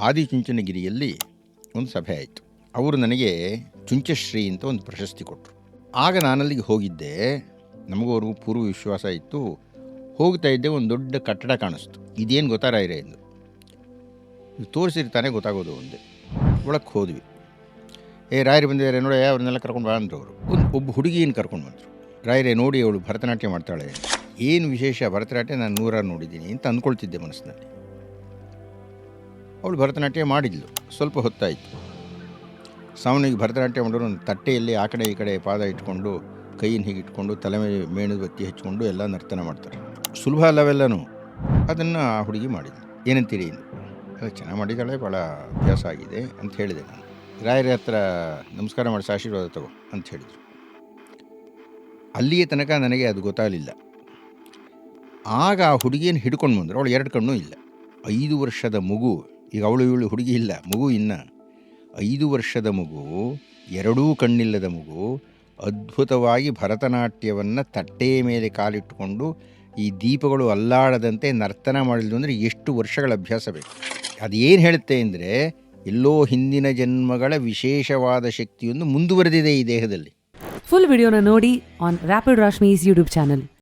ಆದಿಚುಂಚನಗಿರಿಯಲ್ಲಿ ಒಂದು ಸಭೆ ಆಯಿತು. ಅವರು ನನಗೆ ಚುಂಚಶ್ರೀ ಅಂತ ಒಂದು ಪ್ರಶಸ್ತಿ ಕೊಟ್ಟರು. ಆಗ ನಾನಲ್ಲಿಗೆ ಹೋಗಿದ್ದೆ. ನಮಗೂ ಅವ್ರಿಗೂ ಪೂರ್ವ ವಿಶ್ವಾಸ ಇತ್ತು. ಹೋಗ್ತಾ ಇದ್ದೆ, ಒಂದು ದೊಡ್ಡ ಕಟ್ಟಡ ಕಾಣಿಸ್ತು. ಇದೇನು ಗೊತ್ತಾ ರಾಯರೇ ಎಂದು ತೋರಿಸಿರ್ತಾನೆ ಗೊತ್ತಾಗೋದು ಒಂದೇ. ಒಳಕ್ಕೆ ಹೋದ್ವಿ. ರಾಯರು ಬಂದಿದ್ದಾರೆ ನೋಡಿ, ಅವ್ರನ್ನೆಲ್ಲ ಕರ್ಕೊಂಡು ಬಾ ಅಂದರು. ಅವರು ಒಬ್ಬ ಹುಡುಗಿಯನ್ನು ಕರ್ಕೊಂಡು ಬಂದರು. ರಾಯರೇ ನೋಡಿ, ಅವಳು ಭರತನಾಟ್ಯ ಮಾಡ್ತಾಳೆ. ಏನು ವಿಶೇಷ, ಭರತನಾಟ್ಯ ನಾನು 100 ನೋಡಿದ್ದೀನಿ ಅಂತ ಅಂದ್ಕೊಳ್ತಿದ್ದೆ ಮನಸ್ಸಿನಲ್ಲಿ. ಅವಳು ಭರತನಾಟ್ಯ ಮಾಡಿದ್ಲು. ಸ್ವಲ್ಪ ಹೊತ್ತಾಯಿತು. ಸಾಮಾನ್ಯವಾಗಿ ಭರತನಾಟ್ಯ ಮಾಡೋರು ಒಂದು ತಟ್ಟೆಯಲ್ಲಿ ಆ ಕಡೆ ಈ ಕಡೆ ಪಾದ ಇಟ್ಕೊಂಡು, ಕೈಯನ್ನು ಹೀಗೆ ಇಟ್ಕೊಂಡು, ತಲೆ ಮೇಲೆ ಮೇಣದ ಬತ್ತಿ ಹಚ್ಕೊಂಡು ಎಲ್ಲ ನರ್ತನ ಮಾಡ್ತಾರೆ. ಸುಲಭ ಅಲ್ಲವೆಲ್ಲನೂ. ಅದನ್ನು ಆ ಹುಡುಗಿ ಮಾಡಿದ್ಲು. ಏನಂತೀರಿ? ಎಲ್ಲ ಚೆನ್ನಾಗಿ ಮಾಡಿದ್ದಾಳೆ, ಭಾಳ ಅಭ್ಯಾಸ ಆಗಿದೆ ಅಂತ ಹೇಳಿದೆ ನಾನು. ರಾಯರ ಹತ್ರ ನಮಸ್ಕಾರ ಮಾಡಿಸಿ ಆಶೀರ್ವಾದ ತಗೋ ಅಂತ ಹೇಳಿದರು. ಅಲ್ಲಿಯ ತನಕ ನನಗೆ ಅದು ಗೊತ್ತಾಗಲಿಲ್ಲ. ಆಗ ಆ ಹುಡುಗಿಯನ್ನು ಹಿಡ್ಕೊಂಡು ಬಂದರು. ಅವಳು 2 ಕಣ್ಣು ಇಲ್ಲ. 5 ವರ್ಷದ ಮಗು. ಈಗ ಇವಳು ಹುಡುಗಿ ಇಲ್ಲ, ಮಗು ಇನ್ನು 5 ವರ್ಷದ ಮಗು, 2 ಕಣ್ಣಿಲ್ಲದ ಮಗು ಅದ್ಭುತವಾಗಿ ಭರತನಾಟ್ಯವನ್ನು ತಟ್ಟೆಯ ಮೇಲೆ ಕಾಲಿಟ್ಟುಕೊಂಡು ಈ ದೀಪಗಳು ಅಲ್ಲಾಡದಂತೆ ನರ್ತನ ಮಾಡಿದ್ಲು. ಅಂದರೆ ಎಷ್ಟು ವರ್ಷಗಳ ಅಭ್ಯಾಸ ಬೇಕು. ಅದೇನು ಹೇಳುತ್ತೆ ಅಂದರೆ, ಎಲ್ಲೋ ಹಿಂದಿನ ಜನ್ಮಗಳ ವಿಶೇಷವಾದ ಶಕ್ತಿಯೊಂದು ಮುಂದುವರೆದಿದೆ ಈ ದೇಹದಲ್ಲಿ. ಫುಲ್ ವಿಡಿಯೋನ ನೋಡಿ ಆನ್ ರ್ಯಾಪಿಡ್ ರಾಶ್ಮೀಸ್ ಯೂಟ್ಯೂಬ್ ಚಾನಲ್.